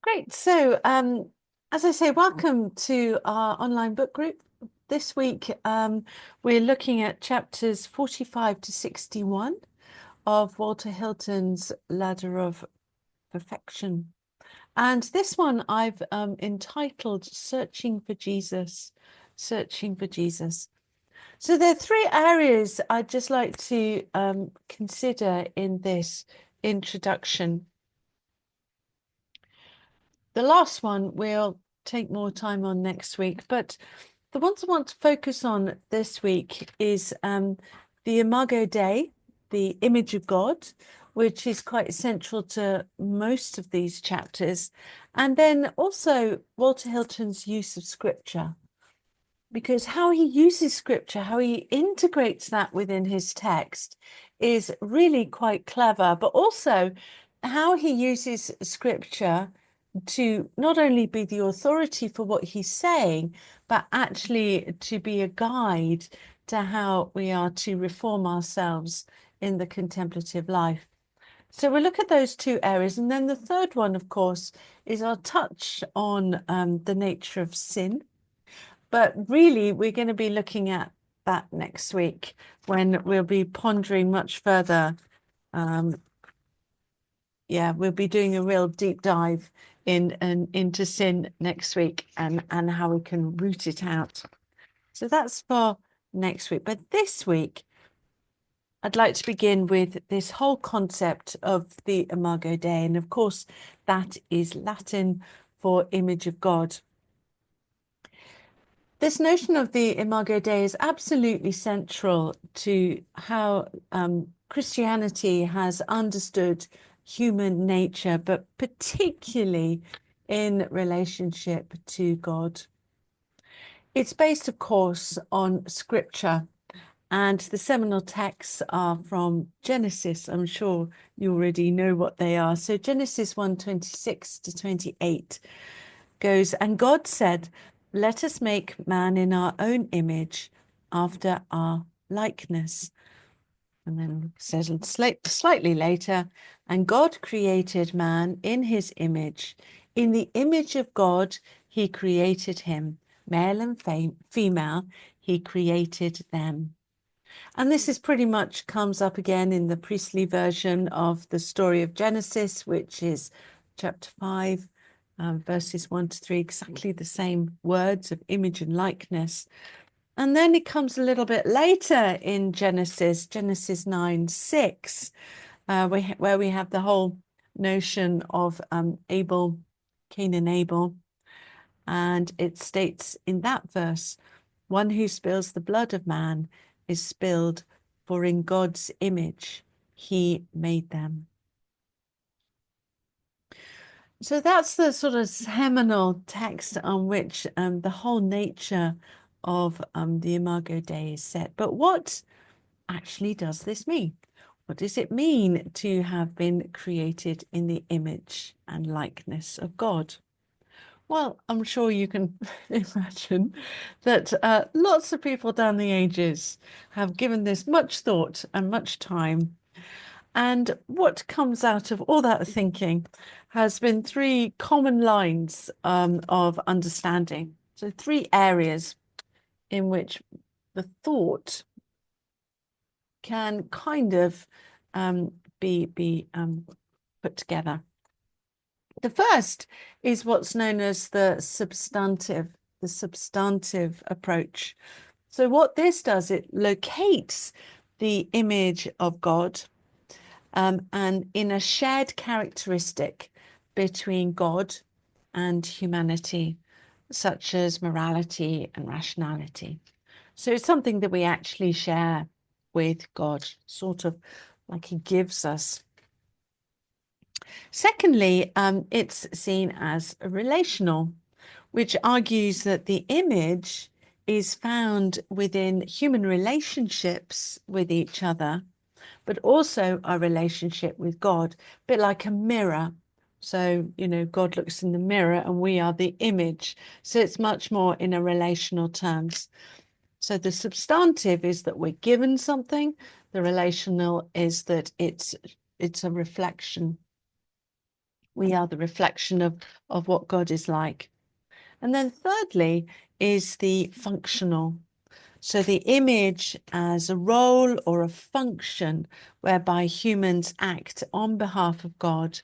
Great. So, as I say, welcome to our online book group. This week, we're looking at chapters 45 to 61 of Walter Hilton's Ladder of Perfection. And this one I've entitled Searching for Jesus, Searching for Jesus. So there are three areas I'd just like to consider in this introduction. The last one we'll take more time on next week, but the ones I want to focus on this week is the Imago Dei, the image of God, which is quite central to most of these chapters, and then also Walter Hilton's use of scripture, because how he uses scripture, how he integrates that within his text is really quite clever, but also how he uses scripture to not only be the authority for what he's saying, but actually to be a guide to how we are to reform ourselves in the contemplative life. So we'll look at those two areas. And then the third one, of course, is our touch on the nature of sin. But really, we're going to be looking at that next week when we'll be pondering much further. We'll be doing a real deep dive into sin next week and how we can root it out. So that's for next week. But this week, I'd like to begin with this whole concept of the Imago Dei. And of course, that is Latin for image of God. This notion of the Imago Dei is absolutely central to how Christianity has understood human nature, but particularly in relationship to God. It's based, of course, on scripture, and the seminal texts are from Genesis. I'm sure you already know what they are. So Genesis 1:26 to 28 goes, "And God said, let us make man in our own image, after our likeness." And then it says slightly later, "And God created man in his image. In the image of God, he created him. Male and female, he created them." And this is pretty much comes up again in the priestly version of the story of Genesis, which is chapter 5, verses 1 to 3, exactly the same words of image and likeness. And then it comes a little bit later in Genesis 9:6, where we have the whole notion of Abel, Cain and Abel. And it states in that verse, "One who spills the blood of man is spilled, for in God's image he made them." So that's the sort of seminal text on which the whole nature of the Imago Dei is set. But what actually does this mean? What does it mean to have been created in the image and likeness of God? Well, I'm sure you can imagine that lots of people down the ages have given this much thought and much time. And what comes out of all that thinking has been three common lines of understanding. So three areas in which the thought can kind of be put together. The first is what's known as the substantive approach. So what this does, it locates the image of God and in a shared characteristic between God and humanity, such as morality and rationality. So it's something that we actually share with God, sort of like he gives us. Secondly, it's seen as a relational, which argues that the image is found within human relationships with each other, but also our relationship with God, a bit like a mirror. So, God looks in the mirror and we are the image. So it's much more in a relational terms. So the substantive is that we're given something. The relational is that it's a reflection. We are the reflection of what God is like. And then thirdly is the functional. So the image as a role or a function whereby humans act on behalf of God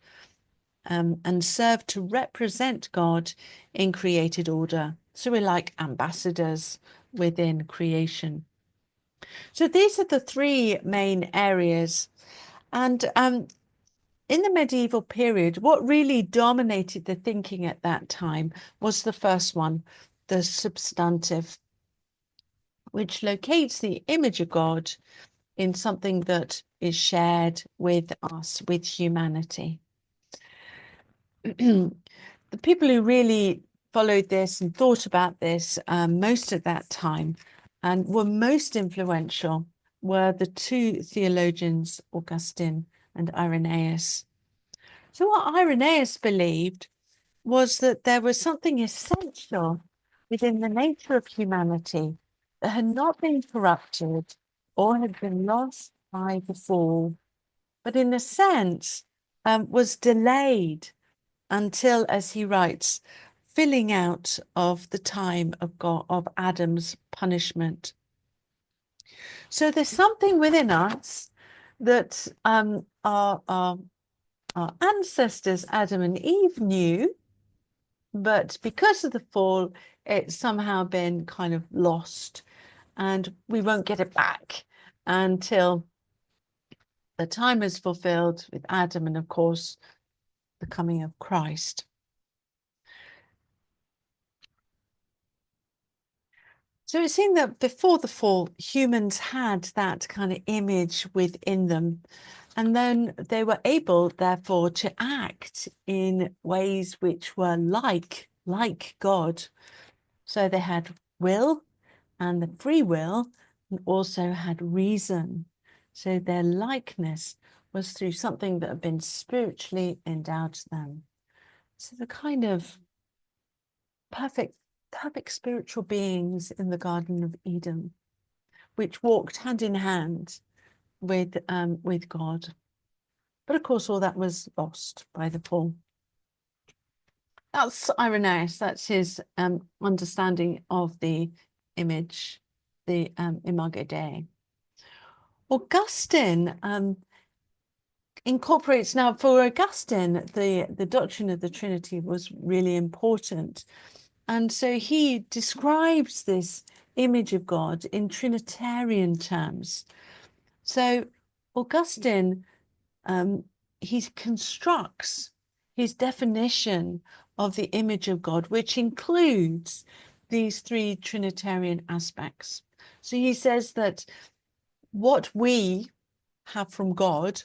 and serve to represent God in created order. So we're like ambassadors within creation. So these are the three main areas. And in the medieval period, what really dominated the thinking at that time was the first one, the substantive, which locates the image of God in something that is shared with us, with humanity. The people who really followed this and thought about this most at that time and were most influential were the two theologians, Augustine and Irenaeus. So what Irenaeus believed was that there was something essential within the nature of humanity that had not been corrupted or had been lost by the fall, but in a sense was delayed until, as he writes, filling out of the time of God, of Adam's punishment. So there's something within us that our ancestors, Adam and Eve, knew, but because of the fall, it's somehow been kind of lost, and we won't get it back until the time is fulfilled with Adam and, of course, the coming of Christ. So it seemed that before the fall, humans had that kind of image within them. And then they were able, therefore, to act in ways which were like God. So they had will and the free will, and also had reason. So their likeness was through something that had been spiritually endowed to them. So the kind of perfect spiritual beings in the Garden of Eden, which walked hand in hand with God. But of course, all that was lost by the fall. That's Irenaeus. That's his understanding of the image, the Imago Dei. Augustine incorporates, now for Augustine, the doctrine of the Trinity was really important. And so he describes this image of God in Trinitarian terms. So Augustine, he constructs his definition of the image of God, which includes these three Trinitarian aspects. So he says that what we have from God,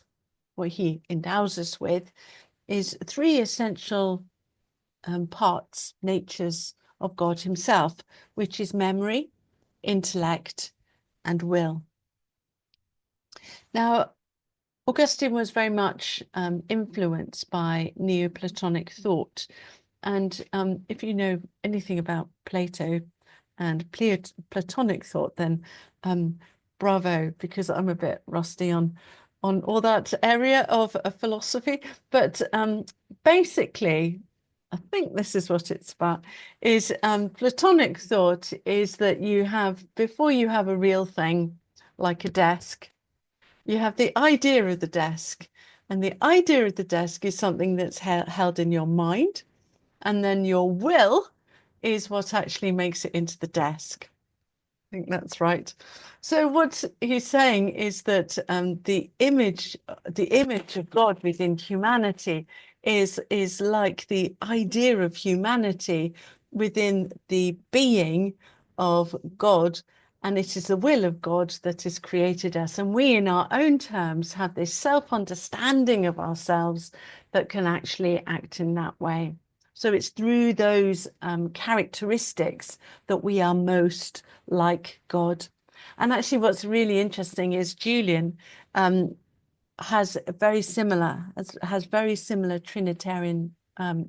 what he endows us with, is three essential parts, natures of God himself, which is memory, intellect, and will. Now, Augustine was very much influenced by Neoplatonic thought. And if you know anything about Plato and Platonic thought, then bravo, because I'm a bit rusty on all that area of philosophy. But basically, I think this is what it's about, is Platonic thought is that you have, before you have a real thing, like a desk, you have the idea of the desk. And the idea of the desk is something that's held in your mind. And then your will is what actually makes it into the desk. I think that's right. So what he's saying is that the image of God within humanity is like the idea of humanity within the being of God, and it is the will of God that has created us. And we, in our own terms, have this self-understanding of ourselves that can actually act in that way. So it's through those characteristics that we are most like God. And actually what's really interesting is Julian has very similar Trinitarian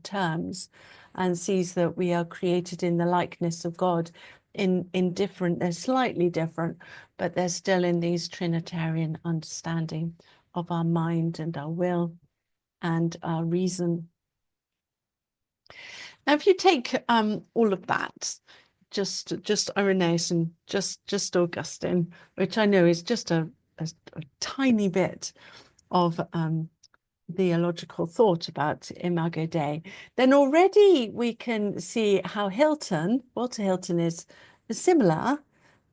terms, and sees that we are created in the likeness of God in different, they're slightly different, but they're still in these Trinitarian understanding of our mind and our will and our reason. Now, if you take all of that, just Irenaeus and just Augustine, which I know is just a tiny bit of theological thought about Imago Dei, then already we can see how Walter Hilton is similar,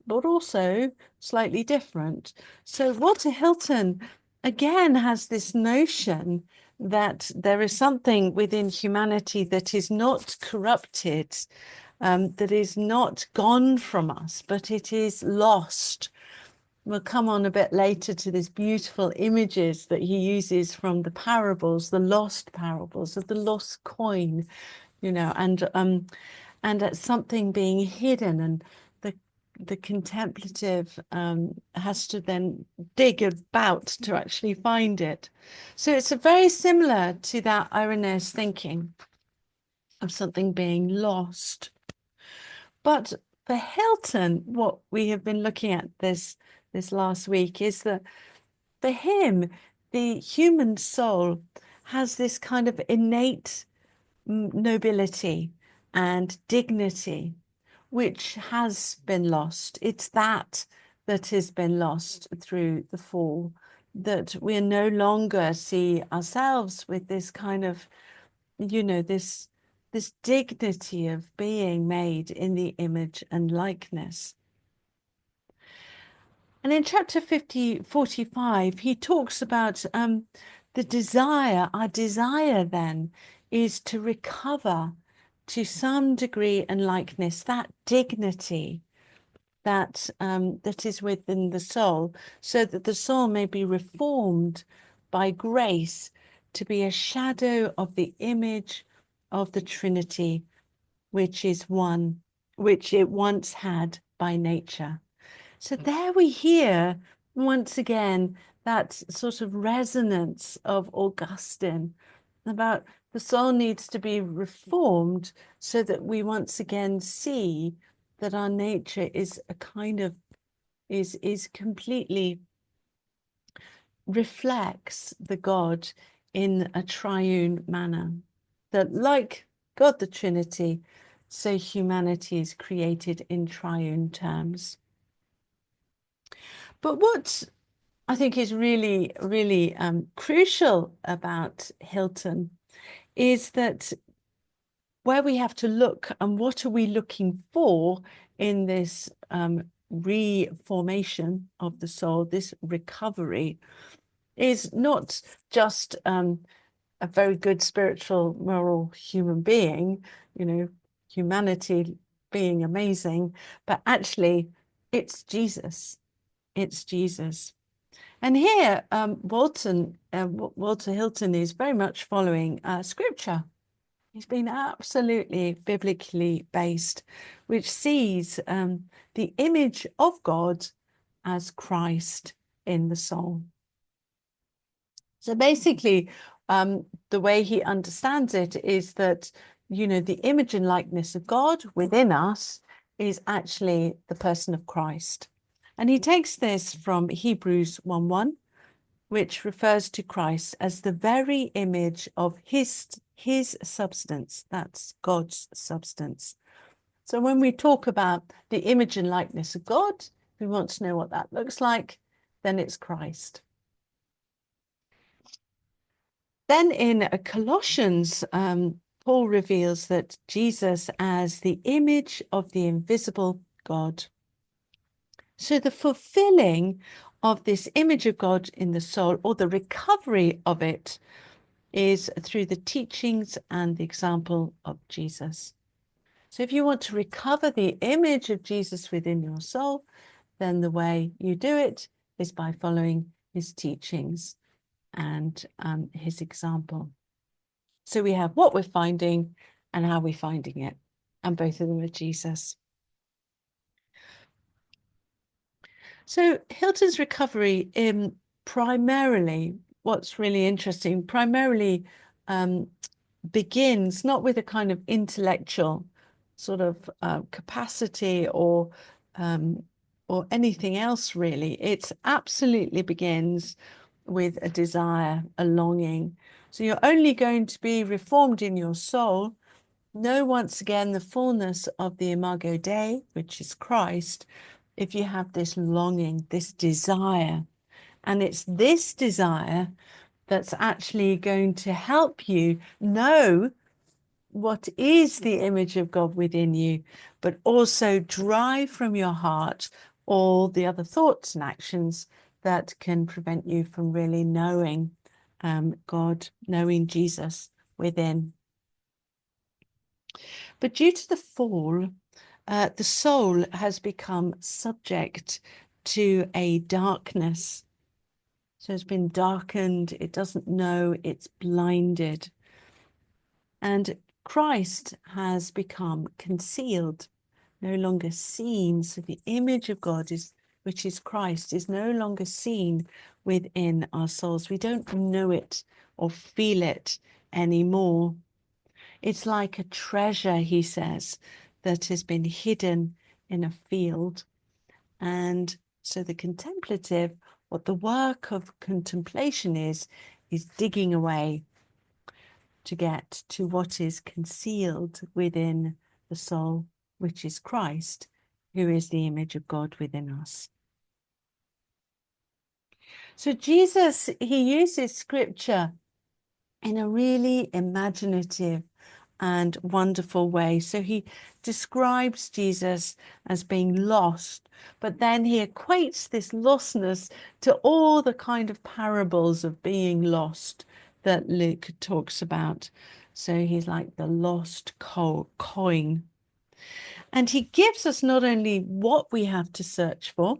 but also slightly different. So Walter Hilton again has this notion that there is something within humanity that is not corrupted, that is not gone from us, but it is lost. We'll come on a bit later to these beautiful images that he uses from the parables, the lost parables of the lost coin, you know, and something being hidden, and the contemplative has to then dig about to actually find it. So it's a very similar to that Irenaeus thinking of something being lost. But for Hilton, what we have been looking at this last week is that for him, the human soul has this kind of innate nobility and dignity, which has been lost. It's that has been lost through the fall, that we no longer see ourselves with this kind of, you know, this dignity of being made in the image and likeness. And in chapter 45, he talks about the desire. Our desire then is to recover to some degree and likeness, that dignity that that is within the soul, so that the soul may be reformed by grace to be a shadow of the image of the Trinity, which is one, which it once had by nature. So there we hear once again that sort of resonance of Augustine about the soul needs to be reformed so that we once again see that our nature is a kind of is completely reflects the God in a triune manner, that like God the Trinity, so humanity is created in triune terms. But what I think is really, really crucial about Hilton is that where we have to look and what are we looking for in this reformation of the soul, this recovery, is not just a very good spiritual, moral human being, you know, humanity being amazing, but actually it's Jesus. It's Jesus. And here, Walter Hilton is very much following scripture. He's been absolutely biblically based, which sees the image of God as Christ in the soul. So basically, the way he understands it is that, you know, the image and likeness of God within us is actually the person of Christ. And he takes this from Hebrews 1:1, which refers to Christ as the very image of his substance. That's God's substance. So when we talk about the image and likeness of God, if we want to know what that looks like, then it's Christ. Then in Colossians, Paul reveals that Jesus as the image of the invisible God. So the fulfilling of this image of God in the soul, or the recovery of it, is through the teachings and the example of Jesus. So if you want to recover the image of Jesus within your soul, then the way you do it is by following his teachings and his example. So we have what we're finding and how we're finding it, and both of them are Jesus. So Hilton's recovery, primarily, what's really interesting, primarily begins not with a kind of intellectual sort of capacity or anything else really. It absolutely begins with a desire, a longing. So you're only going to be reformed in your soul know once again the fullness of the Imago Dei, which is Christ, if you have this longing, this desire. And it's this desire that's actually going to help you know what is the image of God within you, but also drive from your heart all the other thoughts and actions that can prevent you from really knowing God, knowing Jesus within. But due to the fall, the soul has become subject to a darkness. So it's been darkened, it doesn't know, it's blinded. And Christ has become concealed, no longer seen. So the image of God is, which is Christ, is no longer seen within our souls. We don't know it or feel it anymore. It's like a treasure, he says, that has been hidden in a field. And so the contemplative, what the work of contemplation is digging away to get to what is concealed within the soul, which is Christ, who is the image of God within us. So Jesus, he uses scripture in a really imaginative and wonderful way. So he describes Jesus as being lost, but then he equates this lostness to all the kind of parables of being lost that Luke talks about. So he's like the lost coin. And he gives us not only what we have to search for,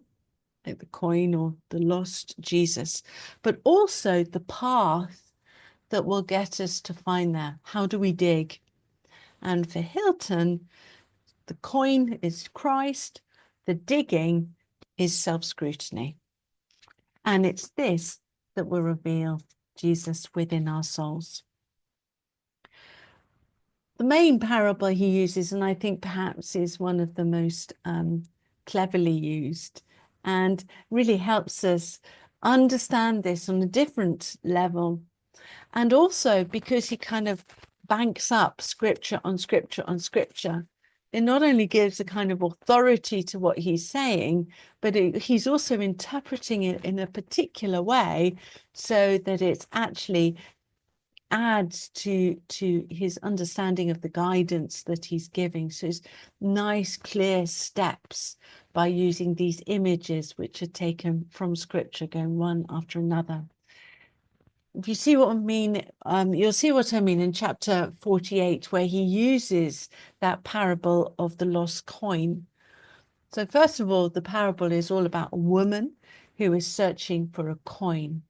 like the coin or the lost Jesus, but also the path that will get us to find there. How do we dig? And for Hilton, the coin is Christ, the digging is self-scrutiny. And it's this that will reveal Jesus within our souls. The main parable he uses, and I think perhaps is one of the most cleverly used and really helps us understand this on a different level. And also because he kind of banks up scripture on scripture on scripture, it not only gives a kind of authority to what he's saying, but he's also interpreting it in a particular way so that it actually adds to his understanding of the guidance that he's giving. So it's nice, clear steps by using these images which are taken from scripture, going one after another. If you see what I mean, you'll see what I mean in chapter 48, where he uses that parable of the lost coin. So first of all, the parable is all about a woman who is searching for a coin.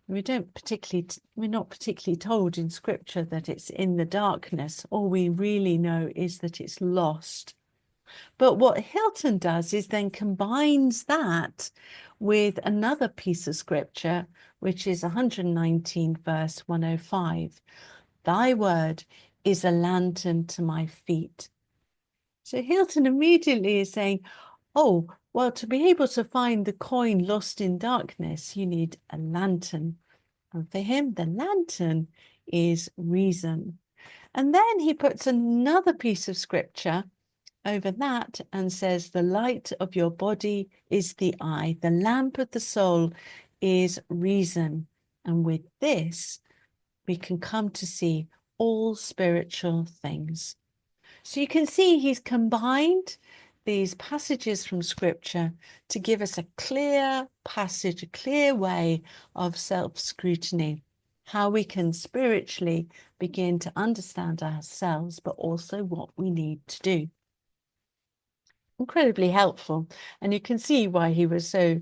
We're not particularly told in scripture that it's in the darkness. All we really know is that it's lost. But what Hilton does is then combines that with another piece of scripture, which is 119 verse 105. Thy word is a lantern to my feet. So Hilton immediately is saying, oh, well, to be able to find the coin lost in darkness, you need a lantern. And for him, the lantern is reason. And then he puts another piece of scripture over that and says, the light of your body is the eye. The lamp of the soul is reason. And with this, we can come to see all spiritual things. So you can see he's combined these passages from scripture to give us a clear passage, a clear way of self-scrutiny, how we can spiritually begin to understand ourselves, but also what we need to do. Incredibly helpful. And you can see why he was so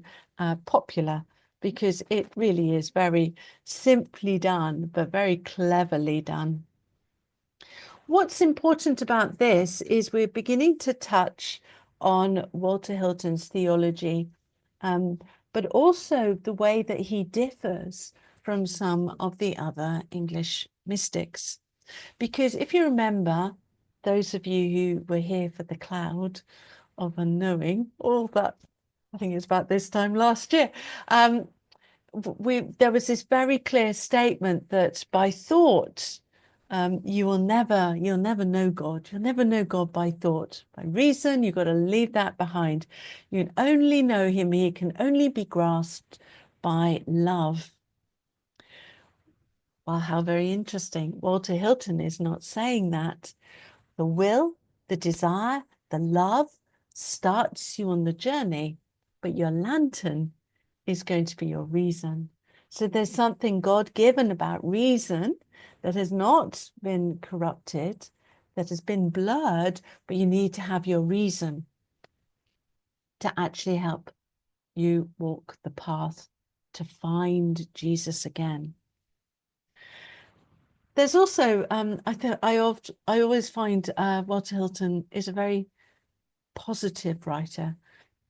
popular, because it really is very simply done, but very cleverly done. What's important about this is we're beginning to touch on Walter Hilton's theology, but also the way that he differs from some of the other English mystics. Because if you remember, those of you who were here for the cloud of unknowing, all that, I think it's about this time last year, there was this very clear statement that by thought, you'll never know God. You'll never know God by thought, by reason. You've got to leave that behind. You can only know him. He can only be grasped by love. Well, how very interesting. Walter Hilton is not saying that. The will, the desire, the love starts you on the journey, but your lantern is going to be your reason. So there's something God-given about reason that has not been corrupted, that has been blurred, but you need to have your reason to actually help you walk the path to find Jesus again. There's also, I always find Walter Hilton is a very positive writer.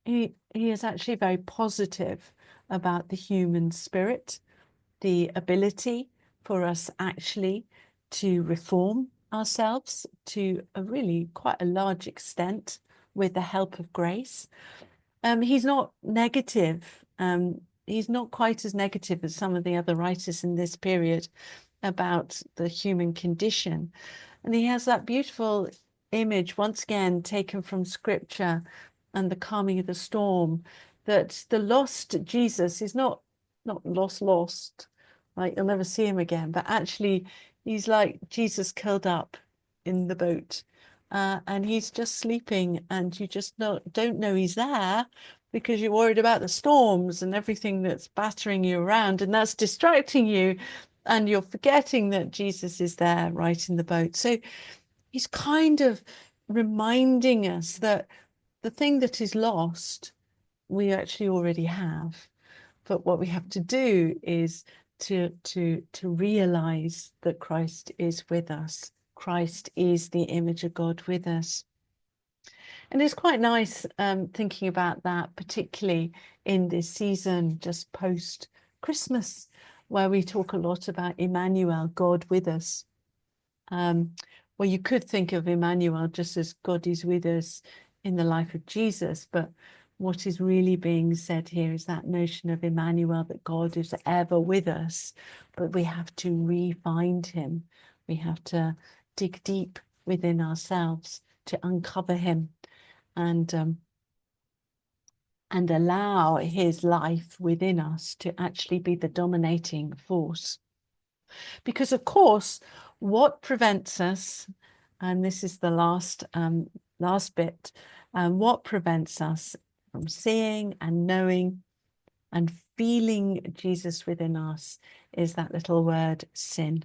He is actually very positive about the human spirit, the ability for us actually to reform ourselves to a really quite a large extent with the help of grace. He's not negative. He's not quite as negative as some of the other writers in this period about the human condition. And he has that beautiful image, once again, taken from scripture and the calming of the storm, that the lost Jesus is not lost, like you'll never see him again, but actually he's like Jesus curled up in the boat, and he's just sleeping, and you just don't know he's there because you're worried about the storms and everything that's battering you around, and that's distracting you, and you're forgetting that Jesus is there right in the boat. So he's kind of reminding us that the thing that is lost, we actually already have. But what we have to do is to realize that Christ is with us. Christ is the image of God with us. And it's quite nice thinking about that, particularly in this season, just post-Christmas, where we talk a lot about Emmanuel, God with us. Well, you could think of Emmanuel just as God is with us in the life of Jesus, but what is really being said here is that notion of Emmanuel, that God is ever with us, but we have to re-find him. We have to dig deep within ourselves to uncover him and allow his life within us to actually be the dominating force. Because, of course, what prevents us, and this is the last bit, what prevents us from seeing and knowing and feeling Jesus within us is that little word sin.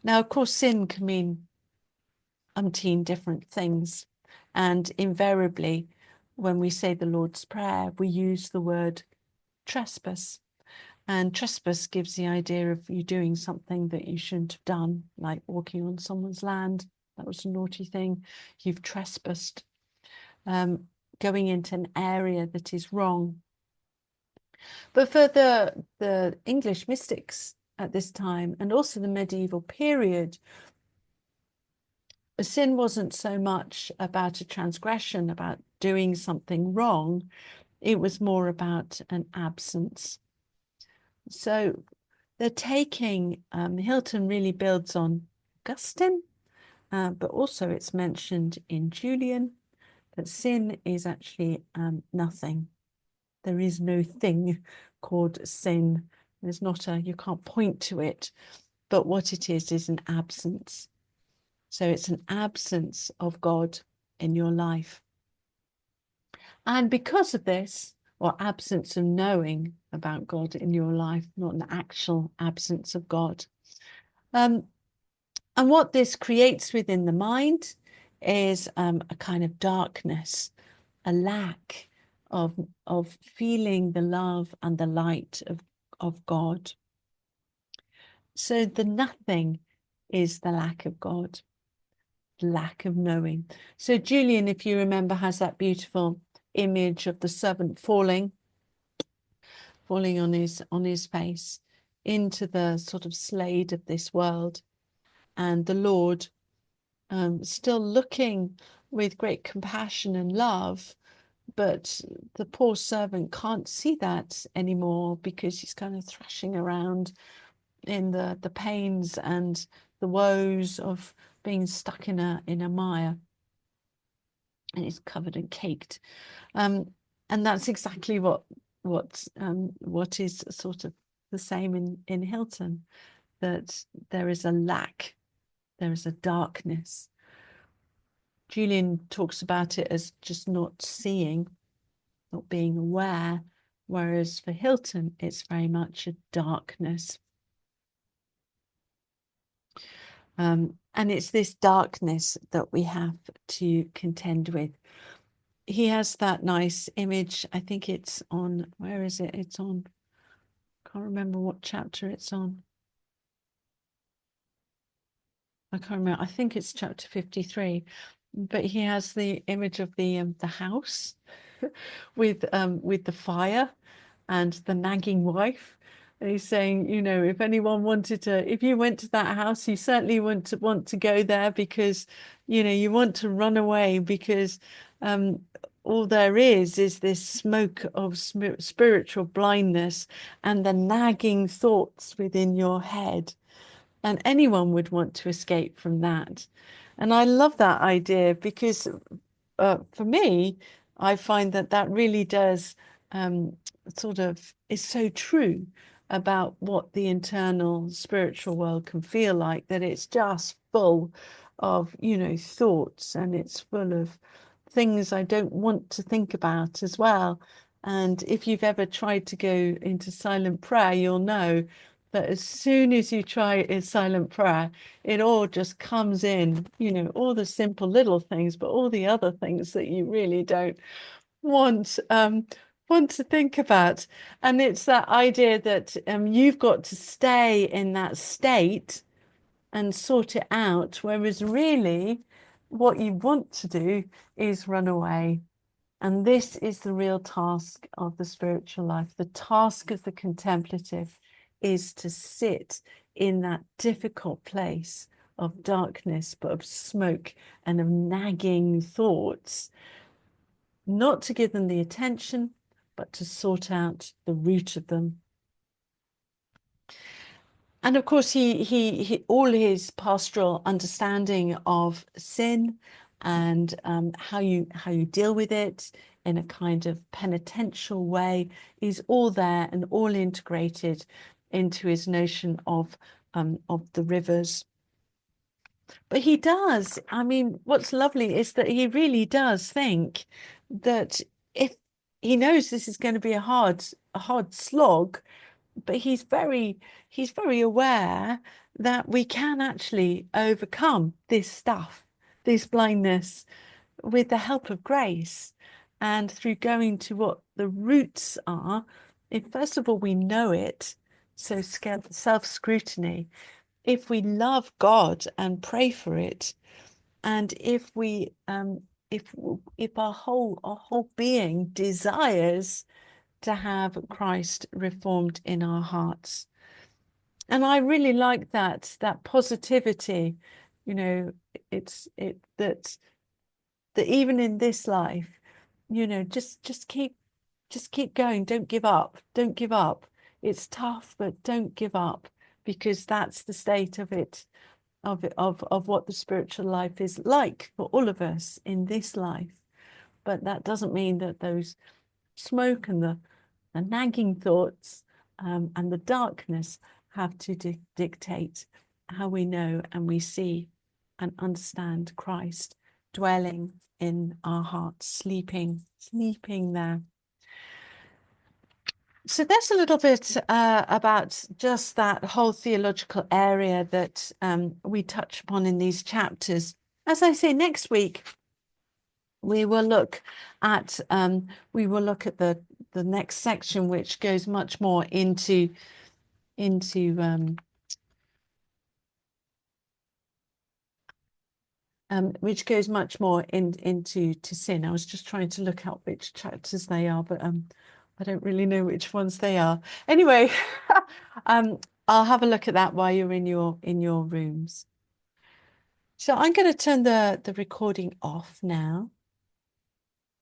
Now, of course, sin can mean umpteen different things. And invariably, when we say the Lord's Prayer, we use the word trespass. And trespass gives the idea of you doing something that you shouldn't have done, like walking on someone's land. That was a naughty thing. You've trespassed. Going into an area that is wrong. But for the English mystics at this time, and also the medieval period, sin wasn't so much about a transgression, about doing something wrong. It was more about an absence. So they're taking, Hilton really builds on Augustine, but also it's mentioned in Julian that sin is actually nothing. There is no thing called sin. There's not you can't point to it, but what it is an absence. So it's an absence of God in your life. And because of this, or absence of knowing about God in your life, not an actual absence of God. And what this creates within the mind is a kind of darkness, a lack of feeling the love and the light of God. So the nothing is the lack of God, lack of knowing. So Julian, if you remember, has that beautiful image of the servant falling on his face into the sort of slade of this world, and the Lord still looking with great compassion and love, but the poor servant can't see that anymore because he's kind of thrashing around in the pains and the woes of being stuck in a mire, and it's covered and caked. And that's exactly what is sort of the same in Hilton, that there is a lack, there is a darkness. Julian talks about it as just not seeing, not being aware, whereas for Hilton, it's very much a darkness. And it's this darkness that we have to contend with. He has that nice image. I think it's on, where is it? It's on, can't remember what chapter it's on. I can't remember. I think it's chapter 53. But he has the image of the house with the fire and the nagging wife. And he's saying, you know, if anyone wanted to, if you went to that house, you certainly want to go there, because, you know, you want to run away, because all there is this smoke of spiritual blindness and the nagging thoughts within your head. And anyone would want to escape from that. And I love that idea, because for me, I find that really does sort of is so true about what the internal spiritual world can feel like, that it's just full of, you know, thoughts, and it's full of things I don't want to think about as well. And if you've ever tried to go into silent prayer, you'll know that as soon as you try a silent prayer, it all just comes in, you know, all the simple little things, but all the other things that you really don't want want to think about. And it's that idea that you've got to stay in that state and sort it out, whereas really what you want to do is run away. And this is the real task of the spiritual life. The task of the contemplative is to sit in that difficult place of darkness, but of smoke and of nagging thoughts, not to give them the attention, but to sort out the root of them. And of course, he all his pastoral understanding of sin and how you deal with it in a kind of penitential way is all there and all integrated into his notion of the rivers. But he does. I mean, what's lovely is that he really does think that if he knows this is going to be a hard slog, but he's very aware that we can actually overcome this stuff, this blindness, with the help of grace, and through going to what the roots are. If first of all we know it, so self-scrutiny, if we love God and pray for it, and if we if our whole being desires to have Christ reformed in our hearts. And I really like that positivity, you know, that even in this life, you know, just keep going, don't give up, it's tough, but don't give up, because that's the state of it, of what the spiritual life is like for all of us in this life. But that doesn't mean that those smoke and the nagging thoughts and the darkness have to dictate how we know and we see and understand Christ dwelling in our hearts, sleeping there. So that's a little bit about just that whole theological area that we touch upon in these chapters. As I say, next week we will look at the next section, which goes much more into which goes much more into sin. I was just trying to look out which chapters they are, but I don't really know which ones they are. Anyway, I'll have a look at that while you're in your rooms. So I'm going to turn the recording off now.